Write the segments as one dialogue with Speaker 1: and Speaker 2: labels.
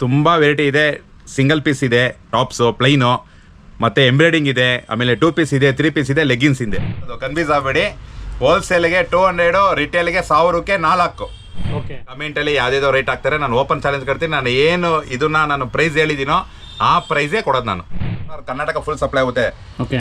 Speaker 1: ತುಂಬ ವೆರೈಟಿ ಇದೆ. Single piece ಇದೆ, ಟಾಪ್ಸು ಪ್ಲೈನು, ಮತ್ತು ಎಂಬ್ರಾಯ್ಡಿಂಗ್ ಇದೆ, ಆಮೇಲೆ 2 ಪೀಸ್ ಇದೆ, 3 ಪೀಸ್ ಇದೆ, ಲೆಗ್ಗಿನ್ಸ್ ಇದೆ. ಅದು ಕನ್ಫ್ಯೂಸ್ ಆಗಬೇಡಿ. ಹೋಲ್ಸೇಲ್ಗೆ 200, ರಿಟೇಲ್ಗೆ 1000ಕ್ಕೆ 4.
Speaker 2: ಓಕೆ.
Speaker 1: ಕಮೆಂಟಲ್ಲಿ ಯಾವುದೇದೋ ರೇಟ್ ಹಾಕ್ತಾರೆ. ನಾನು ಓಪನ್ ಚಾಲೆಂಜ್ ಕೊಡ್ತೀನಿ. ನಾನು ಏನು ಇದನ್ನ ನಾನು ಪ್ರೈಸ್ ಹೇಳಿದ್ದೀನೋ ಆ ಪ್ರೈಸೇ ಕೊಡೋದು ನಾನು. ಕರ್ನಾಟಕ ಫುಲ್ ಸಪ್ಲೈ ಆಗುತ್ತೆ.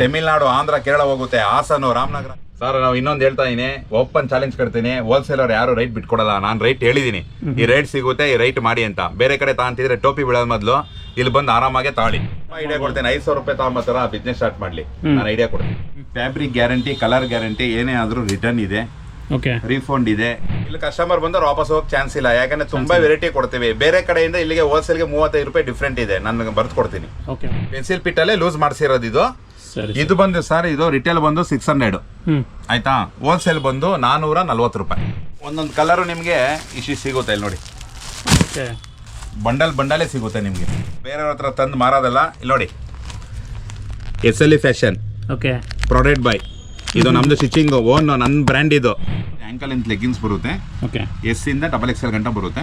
Speaker 1: ತಮಿಳ್ನಾಡು, ಆಂಧ್ರ, ಕೇರಳ ಹೋಗುತ್ತೆ, ಹಾಸನ, ರಾಮನಗರ. ಸರ್ ನಾವು ಇನ್ನೊಂದು ಹೇಳ್ತಾ ಇದೀನಿ, ಓಪನ್ ಚಾಲೆಂಜ್ ಕೊಡ್ತೀನಿ. ಹೋಲ್ಸೇಲರ್ ಯಾರು ರೈಟ್ ಬಿಟ್ಕೊಡಲ್ಲ. ನಾನು ರೈಟ್ ಹೇಳಿದ್ದೀನಿ, ಈ ರೈಟ್ ಸಿಗುತ್ತೆ, ಈ ರೈಟ್ ಮಾಡಿ ಅಂತ. ಬೇರೆ ಕಡೆ ತಗೊಂತಿದ್ರೆ ಟೋಪಿ ಬೀಳೋದ್ ಮೊದಲು ಇಲ್ಲಿ ಬಂದು ಆರಾಮಾಗೆ ತಾಳಿ. ಐಡಿಯಾ ಕೊಡ್ತೇನೆ. 500 ರೂಪಾಯಿ ತಗೊಂಬತ್ತರ ಬಿಸ್ನೆಸ್ ಸ್ಟಾರ್ಟ್ ಮಾಡ್ಲಿ, ನಾನು ಐಡಿಯಾ ಕೊಡ್ತೀನಿ. ಫ್ಯಾಬ್ರಿಕ್ ಗ್ಯಾರಂಟಿ, ಕಲರ್ ಗ್ಯಾರಂಟಿ, ಏನೇ ಆದ್ರೂ ರಿಟರ್ನ್ ಇದೆ, ರೀಫಂಡ್ ಇದೆ. ಇಲ್ಲಿ ಕಸ್ಟಮರ್ ಬಂದ್ರೆ ವಾಪಸ್ ಹೋಗಕ್ ಚಾನ್ಸ್ ಇಲ್ಲ. ಯಾಕಂದ್ರೆ ತುಂಬಾ ವೆರೈಟಿ ಕೊಡ್ತೀವಿ. ಬೇರೆ ಕಡೆಯಿಂದ ಇಲ್ಲಿಗೆ ಹೋಲ್ಸೇಲ್ಗೆ 35 ರೂಪಾಯಿ ಡಿಫ್ರೆಂಟ್ ಇದೆ. ನಾನು ಬರ್ದು ಕೊಡ್ತೀನಿ. ಪೆನ್ಸಿಲ್ ಪಿಟ್ ಅಲ್ಲೇ ಲೂಸ್ ಮಾಡಿಸಿರೋದು ಇದು. ಇದು ಬಂದು ಸರ್, ಇದು ರಿಟೇಲ್ ಬಂದು 600 ಆಯ್ತಾ. ಹೋಲ್ಸೇಲ್ ಬಂದು 440 ರೂಪಾಯಿ. ಒಂದೊಂದು ಕಲರು ನಿಮಗೆ ಇಷ್ಟು ಸಿಗುತ್ತೆ. ಇಲ್ಲಿ ನೋಡಿ, ಬಂಡಲೇ ಸಿಗುತ್ತೆ ನಿಮಗೆ. ಬೇರೆಯವ್ರ ಹತ್ರ ತಂದು ಮಾರೋದಲ್ಲ. ಇಲ್ಲಿ ನೋಡಿ, SLE ಫ್ಯಾಷನ್, ಪ್ರೊಡಕ್ಟ್ ಬೈ. ಇದು ನಮ್ದು ಸ್ಟಿಚಿಂಗ್ ಓನ್, ನನ್ನ ಬ್ರ್ಯಾಂಡ್ ಇದು. ಆಂಕಲ್ ಇಂದ ಲೆಗ್ಗಿನ್ಸ್ ಬರುತ್ತೆ. S ಇಂದ XXL ಗಂಟ ಬರುತ್ತೆ.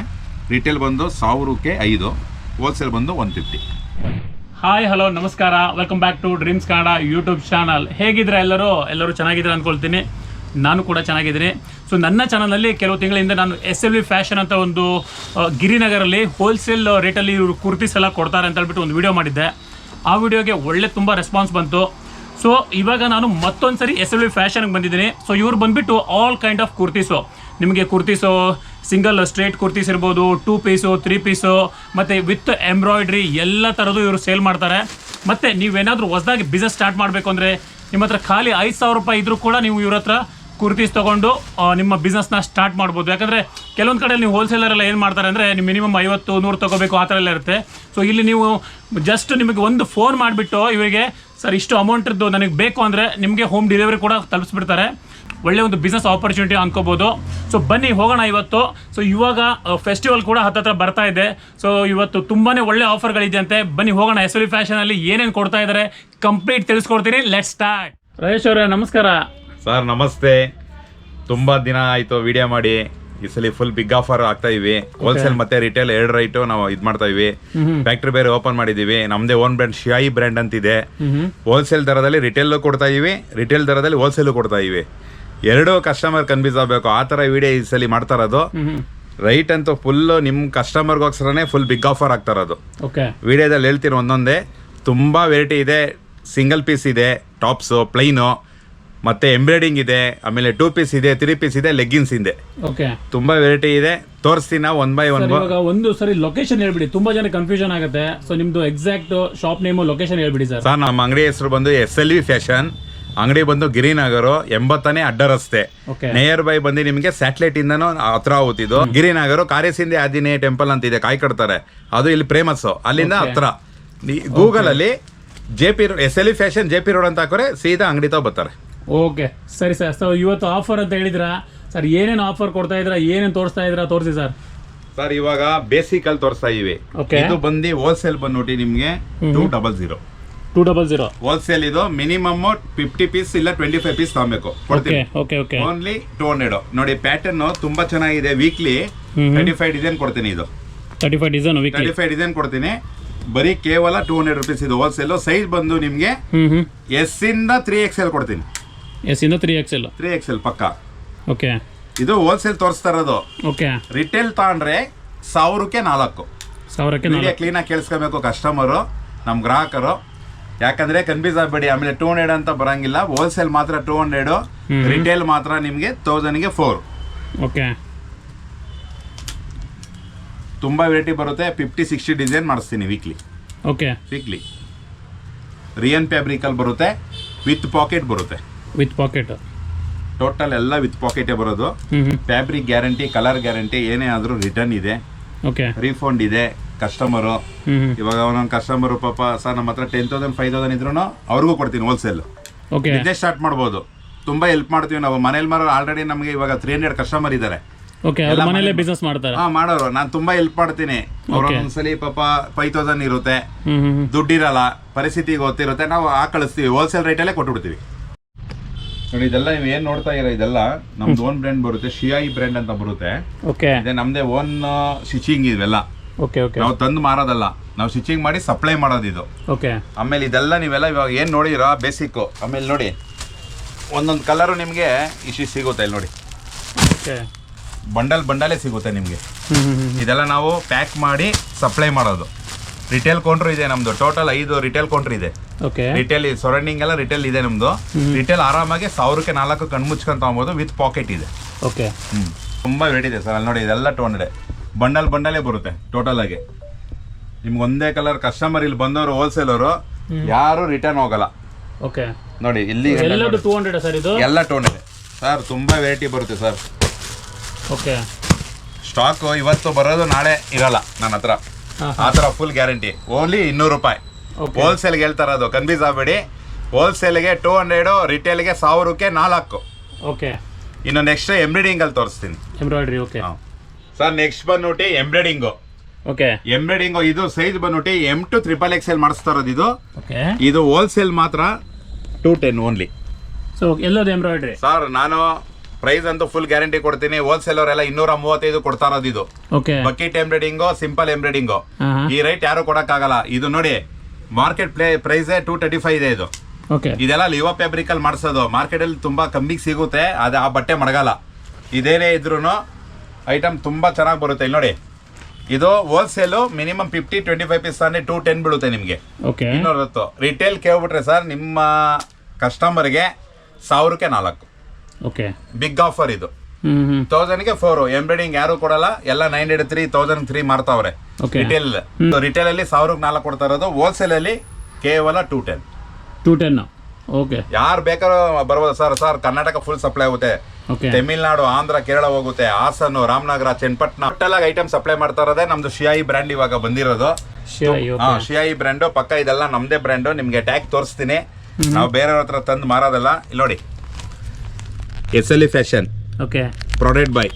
Speaker 1: ರಿಟೇಲ್ ಬಂದು 1000ಕ್ಕೆ 5, ಹೋಲ್ಸೇಲ್ ಬಂದು 150.
Speaker 2: ಹಾಯ್, ಹಲೋ, ನಮಸ್ಕಾರ. Welcome back to dreams Kannada YouTube channel. ಹೇಗಿದ್ರೆ ಎಲ್ಲರೂ ಚೆನ್ನಾಗಿದ್ರೆ ಅಂದ್ಕೊಳ್ತೀನಿ. ನಾನು ಕೂಡ ಚೆನ್ನಾಗಿದ್ದೀನಿ. ಸೊ ನನ್ನ ಚಾನಲಲ್ಲಿ ಕೆಲವು ತಿಂಗಳಿಂದ ನಾನು SLE ಫ್ಯಾಷನ್ ಅಂತ ಒಂದು ಗಿರಿನಗರಲ್ಲಿ ಹೋಲ್ಸೇಲ್ ರೇಟಲ್ಲಿ ಇವರು ಕುರ್ತೀಸ್ ಎಲ್ಲ ಕೊಡ್ತಾರೆ ಅಂತ ಹೇಳ್ಬಿಟ್ಟು ಒಂದು ವಿಡಿಯೋ ಮಾಡಿದ್ದೆ. ಆ ವಿಡಿಯೋಗೆ ತುಂಬ ರೆಸ್ಪಾನ್ಸ್ ಬಂತು. ಸೊ ಇವಾಗ ನಾನು ಮತ್ತೊಂದು ಸರಿ SLE ಫ್ಯಾಷನ್ಗೆ ಬಂದಿದ್ದೀನಿ. ಸೊ ಇವ್ರು ಬಂದುಬಿಟ್ಟು ಆಲ್ ಕೈಂಡ್ ಆಫ್ ಕುರ್ತೀಸು, ನಿಮಗೆ ಕುರ್ತೀಸು ಸಿಂಗಲ್ ಸ್ಟ್ರೇಟ್ ಕುರ್ತೀಸ್ ಇರ್ಬೋದು, 2 ಪೀಸು, 3 ಪೀಸು, ಮತ್ತು ವಿತ್ ಎಂಬ್ರಾಯ್ಡ್ರಿ ಎಲ್ಲ ಥರದ್ದು ಇವರು ಸೇಲ್ ಮಾಡ್ತಾರೆ. ಮತ್ತು ನೀವೇನಾದರೂ ಹೊಸದಾಗಿ ಬಿಸ್ನೆಸ್ ಸ್ಟಾರ್ಟ್ ಮಾಡಬೇಕು ಅಂದರೆ ನಿಮ್ಮ ಹತ್ರ ಖಾಲಿ 5000 ರೂಪಾಯಿ ಇದ್ರೂ ಕೂಡ ನೀವು ಇವ್ರ ಹತ್ರ ಕುರ್ತೀಸ್ ತೊಗೊಂಡು ನಿಮ್ಮ ಬಿಸ್ನೆಸ್ನ ಸ್ಟಾರ್ಟ್ ಮಾಡ್ಬೋದು. ಯಾಕಂದರೆ ಕೆಲವೊಂದು ಕಡೆ ನೀವು ಹೋಲ್ಸೇಲರೆಲ್ಲ ಏನು ಮಾಡ್ತಾರೆ ಅಂದರೆ ನೀವು ಮಿನಿಮಮ್ 50-100 ತೊಗೋಬೇಕು, ಆ ಥರ ಎಲ್ಲ ಇರುತ್ತೆ. ಸೊ ಇಲ್ಲಿ ನೀವು ಜಸ್ಟ್ ನಿಮಗೆ ಒಂದು ಫೋನ್ ಮಾಡಿಬಿಟ್ಟು ಇವರಿಗೆ ಸರ್ ಇಷ್ಟು ಅಮೌಂಟ್ದು ನನಗೆ ಬೇಕು ಅಂದರೆ ನಿಮಗೆ ಹೋಮ್ ಡೆಲಿವರಿ ಕೂಡ ತಲುಪಿಸ್ಬಿಡ್ತಾರೆ. ಒಳ್ಳೆ ಒಂದು ಬಿಸ್ನೆಸ್ ಆಪರ್ಚುನಿಟಿ ಅನ್ಕೋಬೋದು. ಸೊ ಬನ್ನಿ ಹೋಗೋಣ ಇವತ್ತು. ಸೊ ಇವಾಗ ಫೆಸ್ಟಿವಲ್ ಕೂಡ ಹತ್ತತ್ರ ಬರ್ತಾ ಇದೆ. ಸೊ ಇವತ್ತು ತುಂಬಾ ಒಳ್ಳೆ ಆಫರ್ಗಳಿದೆಯಂತೆ. ಬನ್ನಿ ಹೋಗೋಣ. SLE ಫ್ಯಾಷನಲ್ಲಿ ಏನೇನು ಕೊಡ್ತಾ ಇದ್ದಾರೆ ಕಂಪ್ಲೀಟ್ ತಿಳಿಸ್ಕೊಡ್ತೀನಿ. Let's start. ರಮೇಶ್ ಅವರೇ ನಮಸ್ಕಾರ.
Speaker 1: ಸರ್ ನಮಸ್ತೆ. ತುಂಬ ದಿನ ಆಯಿತು ವಿಡಿಯೋ ಮಾಡಿ. ಈ ಸಲ ಫುಲ್ ಬಿಗ್ ಆಫರ್ ಆಗ್ತಾ ಇವಿ. ಹೋಲ್ಸೇಲ್ ಮತ್ತೆ ರಿಟೇಲ್ 2 ರೈಟು ನಾವು ಇದು ಮಾಡ್ತಾ ಇವಿ. ಫ್ಯಾಕ್ಟ್ರಿ ಬೇರೆ ಓಪನ್ ಮಾಡಿದೀವಿ. ನಮ್ದೇ ಓನ್ ಬ್ರ್ಯಾಂಡ್ ಶಿಯಾಯಿ ಬ್ರ್ಯಾಂಡ್ ಅಂತಿದೆ. ಹೋಲ್ಸೇಲ್ ದರದಲ್ಲಿ ರಿಟೇಲ್ ಕೊಡ್ತಾ ಇವಿ, ರಿಟೇಲ್ ದರದಲ್ಲಿ ಹೋಲ್ಸೇಲ್ ಕೊಡ್ತಾ ಇವಿ. 2 ಕಸ್ಟಮರ್ ಕನ್ಫ್ಯೂಸ್ ಆಗಬೇಕು, ಆ ಥರ ವಿಡಿಯೋ ಈ ಸಲ ಮಾಡ್ತಾ ಇರೋದು. ರೈಟ್ ಅಂತೂ ಫುಲ್ ನಿಮ್ಮ ಕಸ್ಟಮರ್ಗೋಸ್ಕರನೇ ಫುಲ್ ಬಿಗ್ ಆಫರ್ ಆಗ್ತಾ ಇರೋದು. ವಿಡಿಯೋದಲ್ಲಿ ಹೇಳ್ತೀನಿ ಒಂದೊಂದೇ. ತುಂಬ ವೆರೈಟಿ ಇದೆ. ಸಿಂಗಲ್ ಪೀಸ್ ಇದೆ, ಟಾಪ್ಸು ಪ್ಲೈನು, ಮತ್ತೆ ಎಂಬ್ರಾಯ್ಡಿಂಗ್ ಇದೆ, ಆಮೇಲೆ 2 ಪೀಸ್ ಇದೆ, 3 ಪೀಸ್ ಇದೆ, ಲೆಗ್ಗಿನ್ಸ್ ಇದೆ. ತುಂಬಾ ವೆರೈಟಿ ಇದೆ. ತೋರಿಸ್ತೀನಿ ನಾವು 1 by 1.
Speaker 2: ಒಂದು ಸರಿ ಲೊಕೇಶನ್ ಹೇಳ್ಬಿಡಿ, ತುಂಬಾ ಜನ ಕನ್ಫ್ಯೂಷನ್ ಆಗುತ್ತೆ. ಸೊ ನಿಮ್ದು ಎಕ್ಸಾಕ್ಟ್ ಶಾಪ್ ನೇಮ್, ಲೊಕೇಶನ್ ಹೇಳ್ಬಿಡಿ ಸರ್.
Speaker 1: ಸರ್ ನಮ್ಮ ಅಂಗಡಿ ಹೆಸರು ಬಂದು SLE ಫ್ಯಾಷನ್. ಅಂಗಡಿ ಬಂದು ಗಿರಿನಗರ 80ನೇ ಅಡ್ಡ ರಸ್ತೆ. ನಿಯರ್ ಬೈ ಬಂದು ನಿಮಗೆ ಸ್ಯಾಟಲೈಟ್ ಇಂದನೂ ಹತ್ರ ಆಗುತ್ತಿದ್ದು. ಗಿರಿನಗರ ಕಾರ್ಯಸಿಂಧಿ ಆಂಜನೇಯ ಟೆಂಪಲ್ ಅಂತ ಇದೆ, ಕಾಯಿ ಕಟ್ತಾರೆ, ಅದು ಇಲ್ಲಿ ಫೇಮಸ್. ಅಲ್ಲಿಂದ ಹತ್ರ. ಗೂಗಲ್ ಅಲ್ಲಿ JP road, SLE fashion JP road ಅಂತ ಹಾಕೋರೆ ಸೀದಾ ಅಂಗಡಿ ತಾವ್ ಬರ್ತಾರೆ.
Speaker 2: ಓಕೆ ಸರಿ ಸರ್. ಸೊ ಇವತ್ತು ಆಫರ್ ಅಂತ ಹೇಳಿದ್ರ ಸರ್, ಏನೇನು ಆಫರ್ ಕೊಡ್ತಾ ಇದ್ರ, ಏನೇನು ತೋರಿಸ್ತಾ ಇದ್ರ ತೋರಿಸಿ ಸರ್.
Speaker 1: ಸರ್ ಇವಾಗ ಬೇಸಿಕ್ ಅಲ್ಲಿ ತೋರಿಸ್ತಾ ಇವಿ. ಇದು ಬಂದು ಹೋಲ್ಸೇಲ್ ಬಂದ್ಬಿಟ್ಟು ನಿಮ್ಗೆ 200 ಹೋಲ್ಸೇಲ್. ಇದು ಮಿನಿಮಮ್ 50 ಪೀಸ್ ಇಲ್ಲ 25 ಪೀಸ್ ತಗೊಬೇಕು, ಕೊಡ್ತೀವಿ. ಓನ್ಲಿ 200. ನೋಡಿ ಪ್ಯಾಟರ್ನ್ ತುಂಬಾ ಚೆನ್ನಾಗಿದೆ. ವೀಕ್ಲಿ 35 ಡಿಸೈನ್ ಕೊಡ್ತೀನಿ. ಇದು 35 ಡಿಸೈನ್ ಕೊಡ್ತೀನಿ. ಬರೀ ಕೇವಲ 200 ರೂಪೀಸ್. ಇದು ಹೋಲ್ಸೇಲ್. ಸೈಜ್ ಬಂದು ನಿಮ್ಗೆ S ಇಂದ 3XL ಕೊಡ್ತೀನಿ.
Speaker 2: S ಇಂದ 3XL
Speaker 1: ಪಕ್ಕ. ಇದು ಹೋಲ್ಸೇಲ್ ತೋರಿಸ್ತಾ ಇರೋದು. ರಿಟೇಲ್ ತಗೊಂಡ್ರೆ 1000ಕ್ಕೆ 4. ಕ್ಲೀನ್ ಆಗಿ ಕೇಳಿಸ್ಕೋಬೇಕು ಕಸ್ಟಮರು, ನಮ್ ಗ್ರಾಹಕರು. ಯಾಕಂದ್ರೆ ಕನ್ಫ್ಯೂಸ್ ಆಗಬೇಡಿ. ಆಮೇಲೆ 200 ಅಂತ ಬರಂಗಿಲ್ಲ. ಹೋಲ್ಸೇಲ್ ಮಾತ್ರ 200, ರಿಟೇಲ್ ಮಾತ್ರ ನಿಮ್ಗೆ 1000ಗೆ 4. ತುಂಬಾ ವೆರೈಟಿ ಬರುತ್ತೆ. 50-60 ಡಿಸೈನ್ ಮಾಡಿಸ್ತೀನಿ ವೀಕ್ಲಿ. ರಿಯನ್ ಫ್ಯಾಬ್ರಿಕ್ ಅಲ್ಲಿ ಬರುತ್ತೆ, ವಿತ್ ಪಾಕೆಟ್ ಬರುತ್ತೆ. ಟೋಟಲ್ ಎಲ್ಲ ವಿತ್ ಪಾಕೆಟೇ ಬರೋದು. ಫ್ಯಾಬ್ರಿಕ್ ಗ್ಯಾರಂಟಿ, ಕಲರ್ ಗ್ಯಾರಂಟಿ, ಏನೇ ಆದ್ರೂ ರಿಟರ್ನ್ ಇದೆ, ರೀಫಂಡ್ ಇದೆ. ಕಸ್ಟಮರು ಇವಾಗ ಒಂದೊಂದು ಕಸ್ಟಮರ್ ಪಾಪ ಸರ್ ನಮ್ಮ ಹತ್ರ 10,000 5,000 ಇದ್ರು ಅವ್ರಿಗೂ ಕೊಡ್ತೀನಿ ಹೋಲ್ಸೇಲ್. ಬಿಸ್ನೆಸ್ ಸ್ಟಾರ್ಟ್ ಮಾಡ್ಬೋದು. ತುಂಬಾ ಹೆಲ್ಪ್ ಮಾಡ್ತೀವಿ ನಾವು. ಮನೇಲಿ ಮಾರೋ ಆಲ್ರೆಡಿ ನಮಗೆ ಇವಾಗ 300 ಕಸ್ಟಮರ್ ಇದ್ದಾರೆ. ಮಾಡೋರು. ನಾನು ತುಂಬಾ ಹೆಲ್ಪ್ ಮಾಡ್ತೀನಿ. ಒಂದ್ಸಲಿ ಪಾಪ 5,000 ಇರುತ್ತೆ, ದುಡ್ಡಿರಲ್ಲ, ಪರಿಸ್ಥಿತಿ ಗೊತ್ತಿರುತ್ತೆ, ನಾವು ಕಳಿಸ್ತೀವಿ. ಹೋಲ್ಸೇಲ್ ರೇಟಲ್ಲೇ ಕೊಟ್ಬಿಡ್ತೀವಿ. ನೋಡಿ ಇದೆಲ್ಲ ನೀವು ಏನ್ ನೋಡ್ತಾ ಇರೋ ಇದೆಲ್ಲ ನಮ್ದು ಓನ್ ಬ್ರ್ಯಾಂಡ್ ಬರುತ್ತೆ. ಶಿಯಾಯಿ ಬ್ರ್ಯಾಂಡ್ ಅಂತ ಬರುತ್ತೆ. ನಮ್ದೇ ಓನ್ ಸ್ಟಿಚಿಂಗ್ ಇವೆಲ್ಲ.
Speaker 2: ಓಕೆ ಓಕೆ
Speaker 1: ನಾವು ತಂದು ಮಾರೋದಲ್ಲ, ನಾವು ಸ್ಟಿಚಿಂಗ್ ಮಾಡಿ ಸಪ್ಲೈ ಮಾಡೋದು ಇದು.
Speaker 2: ಓಕೆ.
Speaker 1: ಆಮೇಲೆ ಇದೆಲ್ಲ ನೀವೆಲ್ಲ ಇವಾಗ ಏನು ನೋಡಿರೋ ಬೇಸಿಕ್ಕು. ಆಮೇಲೆ ನೋಡಿ ಒಂದೊಂದು ಕಲರು ನಿಮಗೆ ಇಷ್ಟು ಸಿಗುತ್ತೆ ಇಲ್ಲಿ ನೋಡಿ.
Speaker 2: ಓಕೆ.
Speaker 1: ಬಂಡಲೇ ಸಿಗುತ್ತೆ ನಿಮಗೆ. ಇದೆಲ್ಲ ನಾವು ಪ್ಯಾಕ್ ಮಾಡಿ ಸಪ್ಲೈ ಮಾಡೋದು. ರಿಟೇಲ್ ಕೌಂಟ್ರ್ ಇದೆ ನಮ್ದು. ಟೋಟಲ್ 5 ರಿಟೇಲ್ ಕೌಂಟ್ರ್ ಇದೆ.
Speaker 2: ಓಕೆ.
Speaker 1: ರಿಟೇಲ್ ಸರೌಂಡಿಂಗ್ ಎಲ್ಲ ರಿಟೇಲ್ ಇದೆ ನಮ್ದು. ರಿಟೇಲ್ ಆರಾಮಾಗಿ 1000ಕ್ಕೆ 4 ಕಣ್ಣು ಮುಚ್ಕೊಂಡು ತಗೊಬೋದು, ವಿತ್ ಪಾಕೆಟ್ ಇದೆ.
Speaker 2: ಓಕೆ.
Speaker 1: ತುಂಬ ರೇಟ್ ಇದೆ ಸರ್. ಅಲ್ಲಿ ನೋಡಿ ಇದೆಲ್ಲ 200 ಬಂಡಲೇ ಬರುತ್ತೆ ಟೋಟಲ್ ಆಗಿ. ನಿಮ್ಗೆ ಒಂದೇ ಕಲರ್ ಕಸ್ಟಮರ್ ಇಲ್ಲಿ ಬಂದವರು ಹೋಲ್ಸೇಲರು ಯಾರು ರಿಟರ್ನ್ ಹೋಗಲ್ಲ.
Speaker 2: ಓಕೆ.
Speaker 1: ನೋಡಿ ಇಲ್ಲಿ
Speaker 2: ಎಲ್ಲದು 200 ಸರ್ ಇದು?
Speaker 1: ಎಲ್ಲ 200 ಸರ್. ತುಂಬ ವೆರೈಟಿ ಬರುತ್ತೆ ಸರ್.
Speaker 2: ಓಕೆ.
Speaker 1: ಸ್ಟಾಕ್ ಇವತ್ತು ಬರೋದು ನಾಳೆ ಇರಲ್ಲ ನನ್ನ ಹತ್ರ, ಆ ಥರ ಫುಲ್ ಗ್ಯಾರಂಟಿ. ಓನ್ಲಿ 200 ರೂಪಾಯಿ ಹೋಲ್ಸೇಲ್ಗೆ ಹೇಳ್ತಾ ಇರೋದು, ಕನ್ಫ್ಯೂಸ್ ಆಗಬೇಡಿ. ಹೋಲ್ಸೇಲ್ಗೆ 200, ರಿಟೇಲ್ಗೆ 1000ಕ್ಕೆ 4.
Speaker 2: ಓಕೆ.
Speaker 1: ಇನ್ನು ನೆಕ್ಸ್ಟ್ ಎಂಬ್ರಾಯ್ಡಿಂಗಲ್ಲಿ ತೋರಿಸ್ತೀನಿ.
Speaker 2: ಎಂಬ್ರಾಯ್ಡ್ರಿ. Okay
Speaker 1: sir. ನೆಕ್ಸ್ಟ್ ಬಂದ್ಬಿಟ್ಟು ಎಂಬ್ರಾಯ್ಡಿಂಗು.
Speaker 2: ಓಕೆ.
Speaker 1: ಎಂಬ್ರಾಯ್ಡಿಂಗು ಇದು ಸೈಜ್ ಬಂದ್ಬಿಟ್ಟು M to XXL ಮಾಡಿಸ್ತಾ ಇರೋದು ಇದು.
Speaker 2: ಓಕೆ.
Speaker 1: ಇದು ಹೋಲ್ಸೇಲ್ ಮಾತ್ರ 210 ಓನ್ಲಿ.
Speaker 2: ಸೊ ಎಲ್ಲದು ಎಂಬ್ರಾಯ್ಡ್ರಿ
Speaker 1: ಸರ್. ನಾನು ಪ್ರೈಸ್ ಅಂತೂ ಫುಲ್ ಗ್ಯಾರಂಟಿ ಕೊಡ್ತೀನಿ. ಹೋಲ್ಸೇಲ್ ಅವರೆಲ್ಲ 235 ಕೊಡ್ತಾ ಇರೋದು ಇದು.
Speaker 2: Okay.
Speaker 1: Bucket embroidering, simple embroidering. ಈ ರೇಟ್ ಯಾರು ಕೊಡಕ್ಕಾಗಲ್ಲ. ಇದು ನೋಡಿ ಮಾರ್ಕೆಟ್ ಪ್ರೈಸ್ 235 ಇದೆ ಇದು.
Speaker 2: ಓಕೆ.
Speaker 1: ಇದೆಲ್ಲ ಲಿವಾ ಫ್ಯಾಬ್ರಿಕ್ ಅಲ್ಲಿ ಮಾಡಿಸೋದು. ಮಾರ್ಕೆಟ್ ಅಲ್ಲಿ ತುಂಬಾ ಕಮ್ಮಿಗೆ ಸಿಗುತ್ತೆ, ಅದು ಆ ಬಟ್ಟೆ ಮಡಗಲ್ಲ. ಇದೇನೇ ಇದ್ರೂ ಐಟಮ್ ತುಂಬಾ ಚೆನ್ನಾಗಿ ಬರುತ್ತೆ. ಇಲ್ಲಿ ನೋಡಿ ಇದು ಹೋಲ್ಸೇಲು ಮಿನಿಮಮ್ 50-25 ಪೀಸ್ ತಾನೇ 210 ಬೀಳುತ್ತೆ ನಿಮಗೆ.
Speaker 2: ಓಕೆ.
Speaker 1: 210. ರಿಟೇಲ್ ಕೇಳ್ಬಿಟ್ರೆ ಸರ್ ನಿಮ್ಮ ಕಸ್ಟಮರ್ಗೆ 1000ಕ್ಕೆ 4.
Speaker 2: ಓಕೆ.
Speaker 1: ಬಿಗ್ ಆಫರ್ ಇದು. 1000ಗೆ 4. ಎಂಬ್ರಾಯ್ಡಿಂಗ್ ಯಾರು ಕೊಡಲ್ಲ, ಎಲ್ಲ 903 1003 ಮಾರ್ತಾವ್ರೆ ರಿಟೇಲ್. ರಿಟೇಲ್ ಅಲ್ಲಿ 1000ಕ್ಕೆ 4 ಕೊಡ್ತಾ ಇರೋದು. ಹೋಲ್ಸೇಲ್ ಅಲ್ಲಿ ಕೇವಲ 210.
Speaker 2: ಓಕೆ.
Speaker 1: ಯಾರು ಬೇಕಾದ್ರೂ ಬರ್ಬೋದು sir. Sir Karnataka full supply ಆಗುತ್ತೆ. ತಮಿಳ್ನಾಡು, ಆಂಧ್ರ, ಕೇರಳ ಹೋಗುತ್ತೆ. ಹಾಸನ, ರಾಮನಗರ, ಚನ್ನಪಟ್ಟಣ ಟೋಟಲ್ ಆಗಿ ಐಟಮ್ ಸಪ್ಲೈ ಮಾಡ್ತಾ ಇರೋದೇ ನಮ್ದು ಶಿಯಾಯಿ ಬ್ರ್ಯಾಂಡ್ ಇವಾಗ ಬಂದಿರೋದು. ಶಿಯಾಯಿ ಬ್ರ್ಯಾಂಡು ಪಕ್ಕ. ಇದೆಲ್ಲ ನಮ್ದೇ ಬ್ರ್ಯಾಂಡು. ನಿಮ್ಗೆ ಟ್ಯಾಗ್ ತೋರಿಸ್ತೀನಿ. ನಾವು ಬೇರೆಯವ್ರ ಹತ್ರ ತಂದು ಮಾರೋದಲ್ಲ. ಇಲ್ಲಿ ನೋಡಿ SLE fashion.
Speaker 2: Okay.
Speaker 1: Product by.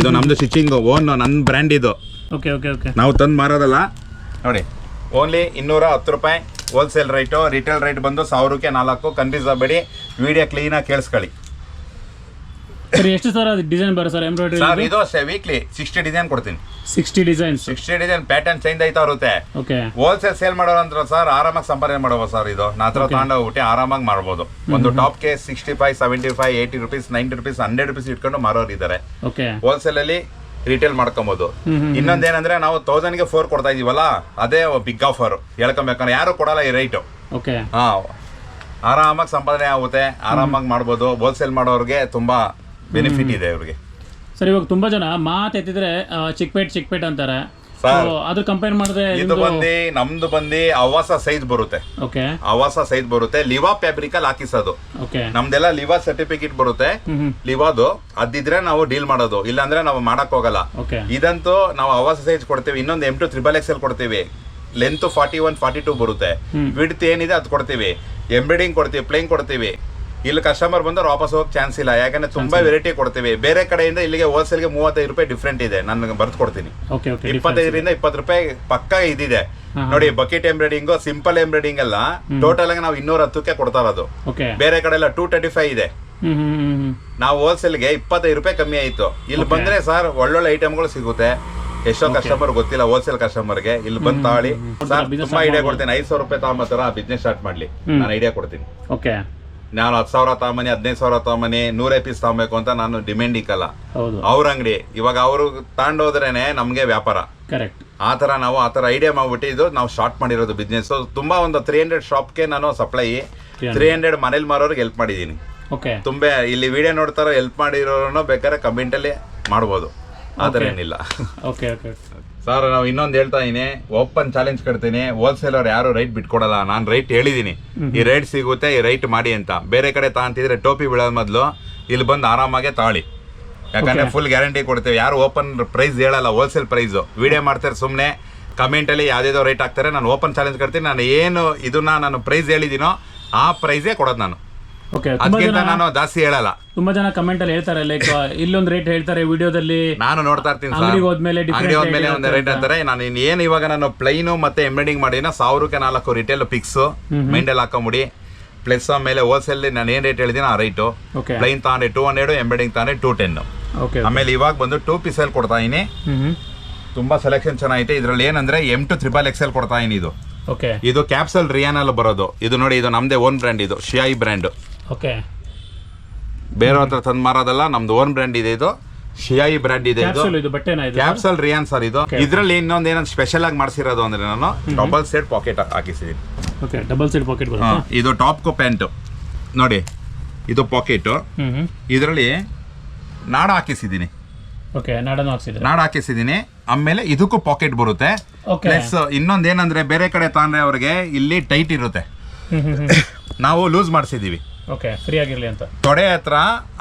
Speaker 1: ಇದು ನಮ್ದು ಸ್ಟಿಚಿಂಗ್ ಓನ್ ನನ್ನ ಬ್ರ್ಯಾಂಡ್ ಇದು.
Speaker 2: Okay okay okay.
Speaker 1: ನಾವು ತಂದು ಮಾರೋದಲ್ಲ. ನೋಡಿ ಓನ್ಲಿ 210 ರೂಪಾಯಿ ಹೋಲ್ಸೇಲ್ ರೈಟು. ರಿಟೇಲ್ ರೈಟ್ ಬಂದು 1000ಕ್ಕೆ 4. ಕನ್ಫ್ಯೂಸ್ ಆಗಬೇಡಿ. ವಿಡಿಯೋ ಕ್ಲೀನಾಗಿ ಕೇಳಿಸ್ಕೊಳ್ಳಿ.
Speaker 2: ಸರ್ ಎಷ್ಟು ಸರ್ ಡಿಸೈನ್ ಬರೋ ಸರ್ ಎಂಬ್ರಾಯ್ಡ್ರಿ?
Speaker 1: ಸರ್ ಇದು ವೀಕ್ಲಿ 60 ಡಿಸೈನ್ ಕೊಡ್ತೀನಿ.
Speaker 2: 60 ಡಿಸೈನ್ಸ್. 60
Speaker 1: ಡಿಸೈನ್ ಪ್ಯಾಟರ್ನ್ ಚೇಂಜ್ ಆಯ್ತಾ ಇರುತ್ತೆ.
Speaker 2: ಓಕೆ.
Speaker 1: ಹೋಲ್ಸೇಲ್ ಸೇಲ್ ಮಾಡೋರು ಅಂತ ಸರ್ ಆರಾಮಾಗಿ ಸಂಪಾದನೆ ಮಾಡಬಹುದು ಸರ್. ಇದು ನಾ ಹತ್ರ ತಗೊಂಡೋಗ್ಬಿಟ್ಟು ಆರಾಮಾಗಿ ಮಾಡ್ಬೋದು. ಒಂದು ಟಾಪ್ಗೆ 65, 75, 80 ರೂಪೀಸ್, 90 ರೂಪೀಸ್, 100 ರೂಪೀಸ್ ಇಟ್ಕೊಂಡು ಮಾರೋರು ಇದ್ದಾರೆ.
Speaker 2: ಓಕೆ.
Speaker 1: ಹೋಲ್ಸೇಲ್ ಅಲ್ಲಿ ರಿಟೇಲ್ ಮಾಡ್ಕೊಬಹುದು. ಇನ್ನೊಂದೇನಂದ್ರೆ ನಾವು 1000ಗೆ 4 ಕೊಡ್ತಾ ಇದೀವಲ್ಲ, ಅದೇ ಬಿಗ್ ಆಫರ್. ಹೇಳ್ಕೊಬೇಕಂದ್ರೆ ಯಾರು ಕೊಡಲ್ಲ ಈ ರೈಟು.
Speaker 2: ಓಕೆ.
Speaker 1: ಆರಾಮಾಗಿ ಸಂಪಾದನೆ ಆಗುತ್ತೆ, ಆರಾಮಾಗಿ ಮಾಡ್ಬೋದು. ಹೋಲ್ಸೇಲ್ ಮಾಡೋರಿಗೆ ತುಂಬಾ ಬೆನಿಫಿಟ್ ಇದೆ ಇವ್ರಿಗೆ.
Speaker 2: ಸರ್ ಇವಾಗ ತುಂಬಾ ಜನ ಮಾತೆತ್ತಿದ್ರೆ ಚಿಕ್ಪೇಟ್ ಅಂತಾರೆ. ಅದ್ರ ಕಂಪೇರ್ ಮಾಡಿದ್ರೆ
Speaker 1: ಇದು ನಮ್ದು ಆವಾಸ ಸೈಜ್ ಬರುತ್ತೆ.
Speaker 2: ಓಕೆ.
Speaker 1: ಆವಾಸ ಸೈಜ್ ಬರುತ್ತೆ. ಲಿವಾ ಫ್ಯಾಬ್ರಿಕ್ ಅಲ್ಲಿ ಹಾಕಿಸೋದು.
Speaker 2: ಓಕೆ.
Speaker 1: ನಮ್ದೆಲ್ಲ ಲಿವಾ ಸರ್ಟಿಫಿಕೇಟ್ ಬರುತ್ತೆ. ಲಿವಾದು ಅದಿದ್ರೆ ನಾವು ಡೀಲ್ ಮಾಡೋದು, ಇಲ್ಲಾಂದ್ರೆ ನಾವು ಮಾಡಕ್ ಹೋಗಲ್ಲ. ಇದಂತೂ ನಾವು ಆವಾಸ ಸೈಜ್ ಕೊಡ್ತೀವಿ. ಇನ್ನೊಂದು M to XXL ಕೊಡ್ತೀವಿ. ಲೆಂತ್ 41, 42 ಬರುತ್ತೆ. ವಿಡ್ತ್ ಏನಿದೆ ಅದು ಕೊಡ್ತೀವಿ. ಎಂಬ್ರಾಯ್ಡಿಂಗ್ ಕೊಡ್ತೀವಿ, ಪ್ಲೇನ್ ಕೊಡ್ತೀವಿ. ಇಲ್ಲಿ ಕಸ್ಟಮರ್ ಬಂದ್ರೆ ವಾಪಸ್ ಹೋಗಕ್ಕೆ ಚಾನ್ಸ್ ಇಲ್ಲ, ಯಾಕಂದ್ರೆ ತುಂಬಾ ವೆರೈಟಿ ಕೊಡ್ತೀವಿ. ಬೇರೆ ಕಡೆಯಿಂದ ಇಲ್ಲಿಗೆ ಹೋಲ್ಸೇಲ್ಗೆ 35 ರೂಪಾಯಿ ಡಿಫ್ರೆಂಟ್ ಇದೆ. ನಾನು ಬರ್ದು ಕೊಡ್ತೀನಿ. 25ರಿಂದ 20 ರೂಪಾಯಿ ಪಕ್ಕ ಇದಿದೆ. ನೋಡಿ ಬಕೆಟ್ ಎಂಬ್ರಾಯ್ಡಿಂಗ್, ಸಿಂಪಲ್ ಎಂಬ್ರಾಯ್ಡಿಂಗ್ ಎಲ್ಲ ಟೋಟಲ್ ಆಗಿ ನಾವು 210ಕ್ಕೆ ಕೊಡ್ತಾ ಇರೋದು. ಬೇರೆ ಕಡೆ ಎಲ್ಲ 235 ಇದೆ. ನಾವು ಹೋಲ್ಸೇಲ್ಗೆ 25 ರೂಪಾಯಿ ಕಮ್ಮಿ ಆಯ್ತು. ಇಲ್ಲಿ ಬಂದ್ರೆ ಸರ್ ಒಳ್ಳೊಳ್ಳೆ ಐಟಮ್ಗಳು ಸಿಗುತ್ತೆ. ಎಷ್ಟೋ ಕಸ್ಟಮರ್ ಗೊತ್ತಿಲ್ಲ ಹೋಲ್ಸೇಲ್ ಕಸ್ಟಮರ್ಗೆ. ಇಲ್ಲಿ ಬಂದು ತಾಳಿ ಸರ್ ತುಂಬಾ ಐಡಿಯಾ ಕೊಡ್ತೀನಿ. 5,000 ರೂಪಾಯಿ ತಗೊಂಬತ್ತರ ಬಿಸ್ನೆಸ್ ಸ್ಟಾರ್ಟ್ ಮಾಡ್ಲಿ, ನಾನು ಐಡಿಯಾ ಕೊಡ್ತೀನಿ. ನಾನು 10,000 ತಗೊಂಬನಿ, 15,000 ತಗೊಂಬನಿ, 100 ಪೀಸ್ ತಗೊಬೇಕು ಅಂತ ನಾನು ಡಿಮ್ಯಾಂಡ್ ಇಕ್ಕಲ್ಲ. ಅವ್ರ ಅಂಗಡಿ ಇವಾಗ ಅವರು ತಗೊಂಡೋದ್ರೇನೆ ನಮ್ಗೆ ವ್ಯಾಪಾರ. ಆ ತರ ಐಡಿಯಾ ಮಾಡ್ಬಿಟ್ಟು ಇದು ನಾವು ಸ್ಟಾರ್ಟ್ ಮಾಡಿರೋದು ಬಿಸ್ನೆಸ್. ತುಂಬಾ ಒಂದು 300 ಶಾಪ್ಗೆ ನಾನು ಸಪ್ಲೈ 300 ಮನೇಲಿ ಮಾರೋರಿಗೆ ಹೆಲ್ಪ್ ಮಾಡಿದೀನಿ. ತುಂಬಾ ಇಲ್ಲಿ ವಿಡಿಯೋ ನೋಡ್ತಾರೋ ಹೆಲ್ಪ್ ಮಾಡಿರೋನು ಬೇಕಾದ್ರೆ ಕಮೆಂಟ್ ಅಲ್ಲಿ ಮಾಡ್ಬೋದು. ಆತರ ಏನಿಲ್ಲ ಸರ್. ನಾವು ಇನ್ನೊಂದು ಹೇಳ್ತಾ ಇದೀನಿ, ಓಪನ್ ಚಾಲೆಂಜ್ ಕೊಡ್ತೀನಿ. ಹೋಲ್ಸೇಲರ್ ಯಾರು ರೈಟ್ ಬಿಟ್ಕೊಡಲ್ಲ. ನಾನು ರೈಟ್ ಹೇಳಿದೀನಿ, ಈ ರೈಟ್ ಸಿಗುತ್ತೆ, ಈ ರೈಟ್ ಮಾಡಿ ಅಂತ. ಬೇರೆ ಕಡೆ ತಗೊಂತಿದ್ರೆ ಟೋಪಿ ಬೀಳೋದ್ ಮೊದಲು ಇಲ್ಲಿ ಬಂದು ಆರಾಮಾಗೆ ತಾಳಿ, ಯಾಕಂದ್ರೆ ಫುಲ್ ಗ್ಯಾರಂಟಿ ಕೊಡ್ತೇವೆ. ಯಾರು ಓಪನ್ ಪ್ರೈಸ್ ಹೇಳಲ್ಲ, ಹೋಲ್ಸೇಲ್ ಪ್ರೈಸ್ ವಿಡಿಯೋ ಮಾಡ್ತಾರೆ. ಸುಮ್ಮನೆ ಕಮೆಂಟ್ ಅಲ್ಲಿ ಯಾವ್ದೇದೋ ರೇಟ್ ಹಾಕ್ತಾರೆ. ನಾನು ಓಪನ್ ಚಾಲೆಂಜ್ ಕೊಡ್ತೀನಿ. ನಾನು ಏನು ಇದನ್ನ ನಾನು ಪ್ರೈಸ್ ಹೇಳಿದೀನೋ ಆ ಪ್ರೈಸೇ ಕೊಡೋದು ನಾನು. ಅದಕ್ಕಿಂತ ನಾನು ಜಾಸ್ತಿ ಹೇಳಲ್ಲ.
Speaker 2: ತುಂಬಾ ಜನ ಕಮೆಂಟ್ ಅಲ್ಲಿ ಹೇಳ್ತಾರೆ, ಲೈಕ್ ಇಲ್ಲೊಂದು ರೇಟ್ ಹೇಳ್ತಾರೆ, ವಿಡಿಯೋದಲ್ಲಿ
Speaker 1: ನಾನು ನೋಡ್ತಾ ಇರ್ತೀನಿ. ಅಂಗಡಿ ಹೋದ್ಮೇಲೆ ಒಂದು ರೇಟ್ ಅಂತಾರೆ. ನಾನು ಏನು ಇವಾಗ ನಾನು ಪ್ಲೈನು ಮತ್ತೆ ಎಂಬ್ರಾಯ್ಡಿಂಗ್ ಮಾಡಿನ 1000ಕ್ಕೆ 4 ರಿಟೇಲ್ ಫಿಕ್ಸ್ ಮೈಂಡಲ್ಲಿ ಹಾಕೊಂಬಿಡಿ. ಪ್ಲಸ್ ಆಮೇಲೆ ಹೋಲ್ಸೇಲ್ ನಾನು ಏನ್ ರೇಟ್ ಹೇಳಿದೀನಿ ಆ ರೈಟು. ಪ್ಲೈನ್ ತಾಂಡೆ 200, ಎಂಬ್ರಾಯ್ಡಿಂಗ್ ತಾಂಡೆ 210. ಆಮೇಲೆ ಇವಾಗ ಬಂದು 2 ಪೀಸಲ್ಲಿ ಕೊಡ್ತಾ ಇದೀನಿ. ತುಂಬಾ ಸೆಲೆಕ್ಷನ್ ಚೆನ್ನಾಗೈತೆ. ಇದ್ರಲ್ಲಿ ಏನಂದ್ರೆ M2 XXL ಕೊಡ್ತಾ ಇದೀನಿ.
Speaker 2: ಓಕೆ,
Speaker 1: ಇದು ಕ್ಯಾಪ್ಸಲ್ ರಿಯಾನಲ್ಲಿ ಬರೋದು. ಇದು ನೋಡಿ, ಇದು ನಮ್ದೇ ಓನ್ ಬ್ರ್ಯಾಂಡ್. ಇದು ಶಿಯಾಯಿ ಬ್ರ್ಯಾಂಡ್.
Speaker 2: ಓಕೆ,
Speaker 1: ಬೇರೆ ಹತ್ರ ತಂದು ಮಾರೋದಲ್ಲ, ನಮ್ದು ಓನ್ ಬ್ರ್ಯಾಂಡ್ ಇದೆ. ಇದು ಶಿಯಾಯಿ ಬ್ರ್ಯಾಂಡ್ ಇದೆ. ಇದು
Speaker 2: ಬಟ್ಟೆನಾ ಇದು?
Speaker 1: Capsule rayon sir. ಇದು ಇದ್ರಲ್ಲಿ ಇನ್ನೊಂದು ಏನಂತ ಸ್ಪೆಷಲ್ ಆಗಿ ಮಾಡಿಸಿರೋದು ಅಂದ್ರೆ ನಾನು ಡಬಲ್ ಸೈಡ್ ಪಾಕೆಟ್ ಹಾಕಿಸಿದೀನಿ.
Speaker 2: ಓಕೆ, ಡಬಲ್ ಸೈಡ್ ಪಾಕೆಟ್ ಬರುತ್ತೆ.
Speaker 1: ಇದು ಟಾಪ್ ಕೋ ಪ್ಯಾಂಟ್ ನೋಡಿ, ಇದು ಪಾಕೆಟ್. ಇದರಲ್ಲಿ ನಾಡ ಹಾಕಿಸಿದೀನಿ.
Speaker 2: ಓಕೆ, ನಾಡ
Speaker 1: ಹಾಕಿಸಿದೀನಿ. ಆಮೇಲೆ ಇದಕ್ಕೂ ಪಾಕೆಟ್ ಬರುತ್ತೆ. ಪ್ಲಸ್ ಇನ್ನೊಂದು ಏನಂದ್ರೆ ಬೇರೆ ಕಡೆ ತಾಂದ್ರೆ ಅವ್ರಿಗೆ ಇಲ್ಲಿ ಟೈಟ್ ಇರುತ್ತೆ, ನಾವು ಲೂಸ್ ಮಾಡಿಸಿದೀವಿ.
Speaker 2: ಓಕೆ, ಫ್ರೀ ಆಗಿರ್ಲಿ ಅಂತ.
Speaker 1: ತೊಡೆ ಹತ್ರ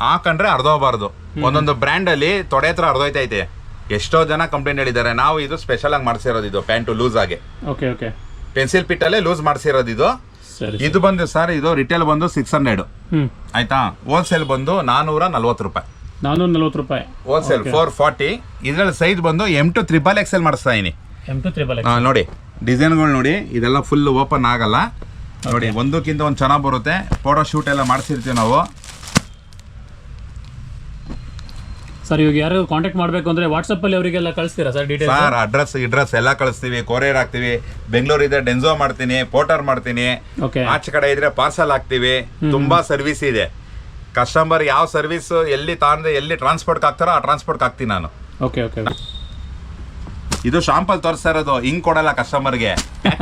Speaker 1: ಹಾಕೊಂಡ್ರೆ ಅರ್ಧೋಗಬಾರ್ದು. ಒಂದೊಂದು ಬ್ರ್ಯಾಂಡ್ ಅಲ್ಲಿ ತೊಡೆ ಹತ್ರ ಅರ್ಧೋಯ್ತೈತೆ. ಎಷ್ಟೋ ಜನ ಕಂಪ್ಲೇಂಟ್ ಹೇಳಿದ್ದಾರೆ. ನಾವು ಇದು ಸ್ಪೆಷಲ್ ಆಗಿ ಮಾಡಿಸಿರೋದು. ಇದು ಪ್ಯಾಂಟು ಲೂಸ್ ಆಗಿ.
Speaker 2: ಓಕೆ ಓಕೆ,
Speaker 1: ಪೆನ್ಸಿಲ್ ಪಿಟ್ ಅಲ್ಲೇ ಲೂಸ್ ಮಾಡಿಸಿರೋದು. ಇದು ಇದು ಬಂದು ಸರ್, ಇದು ರಿಟೇಲ್ ಬಂದು 600 ಆಯ್ತಾ. ಹೋಲ್ಸೇಲ್ ಬಂದು 440 ರೂಪಾಯಿ.
Speaker 2: 440 ರೂಪಾಯಿ
Speaker 1: ಹೋಲ್ಸೇಲ್ 440. ಇದ್ರಲ್ಲಿ ಸೈಜ್ ಬಂದು M2 XXL ಮಾಡಿಸ್ತಾ ಇದೀನಿ. ನೋಡಿ ಡಿಸೈನ್ಗಳು ನೋಡಿ, ಇದೆಲ್ಲ ಫುಲ್ ಓಪನ್ ಆಗಲ್ಲ ನೋಡಿ. ಒಂದಕ್ಕಿಂತ ಒಂದು ಚೆನ್ನಾಗಿ ಬರುತ್ತೆ. ಫೋಟೋ ಶೂಟ್ ಎಲ್ಲ ಮಾಡಿಸಿರ್ತೀವಿ ನಾವು.
Speaker 2: ಸರ್, ಇವಾಗ ಯಾರು ಕಾಂಟ್ಯಾಕ್ಟ್ ಮಾಡಬೇಕು ಅಂದ್ರೆ ವಾಟ್ಸಪ್ ಅಲ್ಲಿ ಅವರಿಗೆಲ್ಲ ಕಳಿಸ್ತೀರಾ ಸರ್ ಡೀಟೇಲ್ಸ್?
Speaker 1: ಸರ್, ಅಡ್ರೆಸ್ ಎಲ್ಲ ಕಳಿಸ್ತೀವಿ. ಕೊರಿಯರ್ ಹಾಕ್ತಿವಿ. ಬೆಂಗಳೂರು ಇದ್ರೆ ಡೆನ್ಸೋ ಮಾಡ್ತೀನಿ, ಪೋರ್ಟರ್ ಮಾಡ್ತೀನಿ. ಆಚೆ ಕಡೆ ಇದ್ರೆ ಪಾರ್ಸಲ್ ಹಾಕ್ತಿವಿ. ತುಂಬಾ ಸರ್ವಿಸ್ ಇದೆ. ಕಸ್ಟಮರ್ ಯಾವ ಸರ್ವಿಸ್ ಎಲ್ಲಿ ತಾಂದ್ರೆ ಎಲ್ಲಿ ಟ್ರಾನ್ಸ್ಪೋರ್ಟ್ ಹಾಕ್ತಾರೋ ಆ ಟ್ರಾನ್ಸ್ಪೋರ್ಟ್ ಹಾಕ್ತೀನಿ ನಾನು.
Speaker 2: Okay okay.
Speaker 1: ಇದು ಶಾಂಪಲ್ ತೋರಿಸ್ತಾ ಇರೋದು. ಹಿಂಗ್ ಕೊಡಲ್ಲ ಕಸ್ಟಮರ್ಗೆ,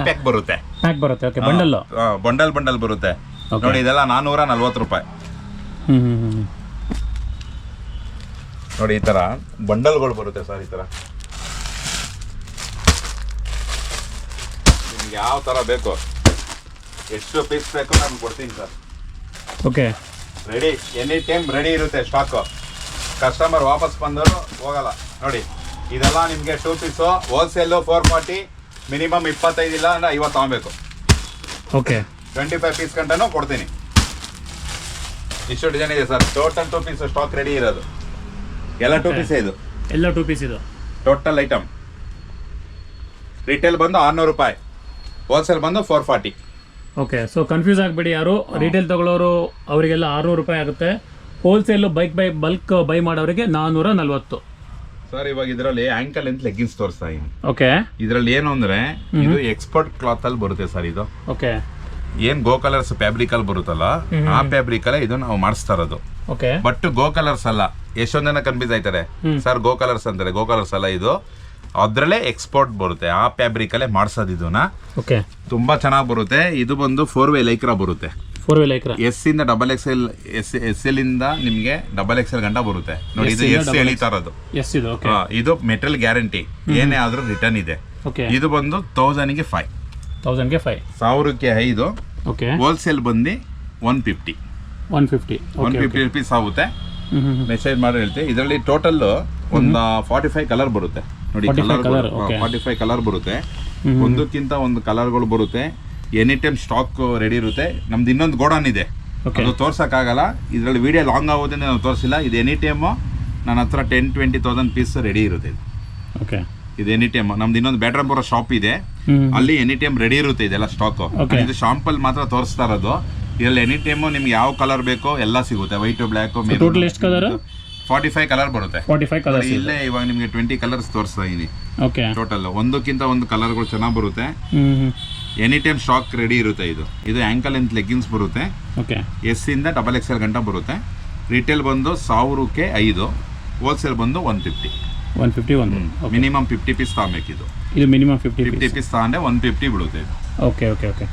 Speaker 1: ಪ್ಯಾಕ್ ಬರುತ್ತೆ.
Speaker 2: ಓಕೆ, ಬಂಡಲ್
Speaker 1: ಬಂಡಲ್ ಬರುತ್ತೆ ನೋಡಿ. ಇದೆಲ್ಲ 440 ರೂಪಾಯಿ ನೋಡಿ. ಈ ತರ ಬಂಡಲ್ಗಳು ಬರುತ್ತೆ ಸರ್. ಈ ತರ ನಿಮ್ಗೆ ಯಾವ ತರ ಬೇಕು, ಎಷ್ಟು ಪೀಸ್ ಬೇಕು ನಾನು ಕೊಡ್ತೀನಿ sir.
Speaker 2: Okay,
Speaker 1: ready, any time ready ಇರುತ್ತೆ ಸ್ಟಾಕ್. ಕಸ್ಟಮರ್ ವಾಪಸ್ ಬಂದರು ಹೋಗಲ್ಲ ನೋಡಿ. ಇದೆಲ್ಲ ನಿಮಗೆ 2 ಪೀಸು. ಹೋಲ್ಸೇಲು 440, ಮಿನಿಮಮ್ 25 ಇಲ್ಲ ಅಂದ್ರೆ 50 ತಗೊಬೇಕು.
Speaker 2: ಓಕೆ,
Speaker 1: 25 ಪೀಸ್ ಗಂಟನೂ ಕೊಡ್ತೀನಿ. ಇಷ್ಟು ಡಿಸೈನ್ ಇದೆ sir. Total 2 piece stock ready ಇರೋದು. ಎಲ್ಲ 2 ಪೀಸ್ ಇದು.
Speaker 2: ಎಲ್ಲ 2 ಪೀಸ್ ಇದು
Speaker 1: ಟೋಟಲ್ ಐಟಮ್. ರಿಟೇಲ್ ಬಂದು 600 ರೂಪಾಯಿ, ಹೋಲ್ಸೇಲ್ ಬಂದು 440.
Speaker 2: ಓಕೆ, ಸೊ ಕನ್ಫ್ಯೂಸ್ ಆಗಬೇಡಿ ಯಾರು. ರಿಟೇಲ್ ತಗೊಳ್ಳೋರು ಅವರಿಗೆಲ್ಲ 600 ರೂಪಾಯಿ ಆಗುತ್ತೆ. ಹೋಲ್ಸೇಲ್ ಬಲ್ಕ್ ಬೈ ಮಾಡೋರಿಗೆ 440.
Speaker 1: ಸರ್, ಇವಾಗ ಇದರಲ್ಲಿ ಆಂಕಲ್ ಅಂತ ಲೆಗ್ಗಿನ್ಸ್ ತೋರಿಸ್ತಾ ಇದೀನಿ.
Speaker 2: ಓಕೆ,
Speaker 1: ಇದರಲ್ಲಿ ಏನು ಅಂದ್ರೆ ಇದು ಎಕ್ಸ್ಪರ್ಟ್ ಕ್ಲಾತ್ ಅಲ್ಲಿ ಬರುತ್ತೆ ಸರ್. ಇದು
Speaker 2: ಓಕೆ,
Speaker 1: ಏನ್ ಗೋ ಕಲರ್ಸ್ ಫ್ಯಾಬ್ರಿಕ್ ಅಲ್ಲಿ ಬರುತ್ತಲ್ಲ, ಆ ಫ್ಯಾಬ್ರಿಕ್ ಅಲ್ಲೇ ಇದು ನಾವು ಮಾಡಿಸ್ತಾ ಇರೋದು.
Speaker 2: ಓಕೆ,
Speaker 1: ಬಟ್ ಗೋ ಕಲರ್ಸ್ ಅಲ್ಲ. ಎಷ್ಟೊಂದ್ ಜನ ಕನ್ಫ್ಯೂಸ್ ಆಯ್ತಾರೆ ಸರ್, ಗೋ ಕಲರ್ಸ್ ಅಂತಾರೆ. ಗೋ ಕಲರ್ಸ್ ಅಲ್ಲ, ಇದು ಅದ್ರಲ್ಲೇ ಎಕ್ಸ್ಪೋರ್ಟ್ ಬರುತ್ತೆ. ಆ ಫ್ಯಾಬ್ರಿಕ್ ಅಲ್ಲೇ ಮಾಡ್ಸೋದು ಇದನ್ನ.
Speaker 2: ಓಕೆ,
Speaker 1: ತುಂಬಾ ಚೆನ್ನಾಗಿ ಬರುತ್ತೆ. ಇದು ಬಂದು 4-way ಲೈಕ್ರಾ ಬರುತ್ತೆ.
Speaker 2: 4-way ಲೈಕ್ರಾ
Speaker 1: S ಇಂದ XXL, SL ಇಂದ ನಿಮ್ಗೆ XXL ಗಂಟ ಬರುತ್ತೆ ನೋಡಿ. ಇದು S ಎಳಿತಾ ಇರೋದು. ಇದು ಮೆಟೀರಿಯಲ್ ಗ್ಯಾರಂಟಿ, ಏನೇ ಆದ್ರೂ ರಿಟರ್ನ್ ಇದೆ. ಇದು ಬಂದು 1000ಗೆ 5. 1000ಕ್ಕೆ 5.
Speaker 2: ಓಕೆ,
Speaker 1: ಹೋಲ್ಸೇಲ್ ಬಂದು 150 ರುಪೀಸ್ ಆಗುತ್ತೆ. ಮೆಸೇಜ್ ಮಾಡಿ ಹೇಳ್ತೀವಿ. ಇದರಲ್ಲಿ ಟೋಟಲ್ ಒಂದು 45 ಕಲರ್ ಬರುತ್ತೆ ನೋಡಿ. 45 ಕಲರ್ ಬರುತ್ತೆ. ಒಂದಕ್ಕಿಂತ ಒಂದು ಕಲರ್ಗಳು ಬರುತ್ತೆ. ಎನಿ ಟೈಮ್ ಸ್ಟಾಕ್ ರೆಡಿ ಇರುತ್ತೆ. ನಮ್ದು ಇನ್ನೊಂದು ಗೋಡೌನ್ ಇದೆ, ಅದು ತೋರ್ಸಕ್ಕಾಗಲ್ಲ. ಇದರಲ್ಲಿ ವಿಡಿಯೋ ಲಾಂಗ್ ಆಗೋದ್ರಿಂದ ನಾವು ತೋರಿಸಿಲ್ಲ. ಇದು ಎನಿ ಟೈಮು ನನ್ನ ಹತ್ರ 10,000-20,000 ಪೀಸ್ ರೆಡಿ ಇರುತ್ತೆ. ಇದು ಎನಿ ಟೈಮ್ ನಮ್ದು ಇನ್ನೊಂದು ಬ್ಯಾಟ್ರಾಪುರ ಶಾಪ್ ಇದೆ, ಅಲ್ಲಿ ಎನಿ ಟೈಮ್ ರೆಡಿ ಇರುತ್ತೆ ಇದೆಲ್ಲ ಸ್ಟಾಕ್. ಇದು ಶಾಂಪಲ್ ಮಾತ್ರ ತೋರಿಸ್ತಾ ಇರೋದು. ಇದರಲ್ಲಿ ಎನಿ ಟೈಮು ನಿಮ್ಗೆ ಯಾವ ಕಲರ್ ಬೇಕೋ ಎಲ್ಲ ಸಿಗುತ್ತೆ. ವೈಟ್, ಬ್ಲ್ಯಾಕ್, 45 ಕಲರ್ ಬರುತ್ತೆ. ಇಲ್ಲೇ ಇವಾಗ ನಿಮ್ಗೆ 20 ಕಲರ್ಸ್ ತೋರಿಸ್ತಾ ಇದೀನಿ ಟೋಟಲ್. ಒಂದಕ್ಕಿಂತ ಒಂದು ಕಲರ್ಗಳು ಚೆನ್ನಾಗಿ ಬರುತ್ತೆ. ಎನಿ ಟೈಮ್ ಸ್ಟಾಕ್ ರೆಡಿ ಇರುತ್ತೆ. ಇದು ಆಂಕಲ್ ಅಂತ ಲೆಗ್ಗಿನ್ಸ್ ಬರುತ್ತೆ. S ಇಂದ XXL ಗಂಟ ಬರುತ್ತೆ. ರಿಟೇಲ್ ಬಂದು 1000ಕ್ಕೆ 5, ಹೋಲ್ಸೇಲ್ ಬಂದು 150. ಮಿನಿಮಮ್ 50 ಪೀಸ್ ತಗೊಬೇಕು. ಇದು
Speaker 2: ಮಿನಿಮಮ್ 50
Speaker 1: ಪೀಸ್ ತಗೊಂಡ್ರೆ 150 ಬಿಡುತ್ತೆ.
Speaker 2: ಓಕೆ ಓಕೆ ಓಕೆ,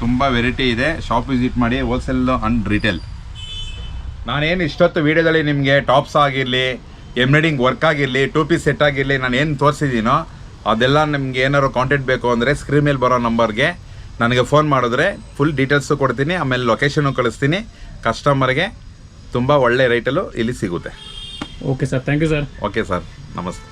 Speaker 1: ತುಂಬ ವೆರೈಟಿ ಇದೆ. ಶಾಪ್ ವಿಸಿಟ್ ಮಾಡಿ, ಹೋಲ್ಸೇಲ್ ಅಂಡ್ ರಿಟೇಲ್. ನಾನೇನು ಇಷ್ಟೊತ್ತು ವಿಡಿಯೋದಲ್ಲಿ ನಿಮಗೆ ಟಾಪ್ಸ್ ಆಗಿರಲಿ, ಎಂಬ್ರಾಯ್ಡಿಂಗ್ ವರ್ಕ್ ಆಗಿರಲಿ, 2 ಪೀಸ್ ಸೆಟ್ ಆಗಿರಲಿ, ನಾನು ಏನು ತೋರಿಸಿದ್ದೀನೋ ಅದೆಲ್ಲ ನಿಮ್ಗೆ ಏನಾದ್ರು ಕಾಂಟ್ಯಾಕ್ಟ್ ಬೇಕು ಅಂದರೆ ಸ್ಕ್ರೀನ್ ಮೇಲೆ ಬರೋ ನಂಬರ್ಗೆ ನನಗೆ ಫೋನ್ ಮಾಡಿದ್ರೆ ಫುಲ್ ಡೀಟೇಲ್ಸು ಕೊಡ್ತೀನಿ. ಆಮೇಲೆ ಲೊಕೇಶನ್ನು ಕಳಿಸ್ತೀನಿ. ಕಸ್ಟಮರ್ಗೆ ತುಂಬ ಒಳ್ಳೆ ರೇಟಲ್ಲೂ ಇಲ್ಲಿ ಸಿಗುತ್ತೆ.
Speaker 2: Okay sir, thank you sir.
Speaker 1: Okay sir, ನಮಸ್ತೆ.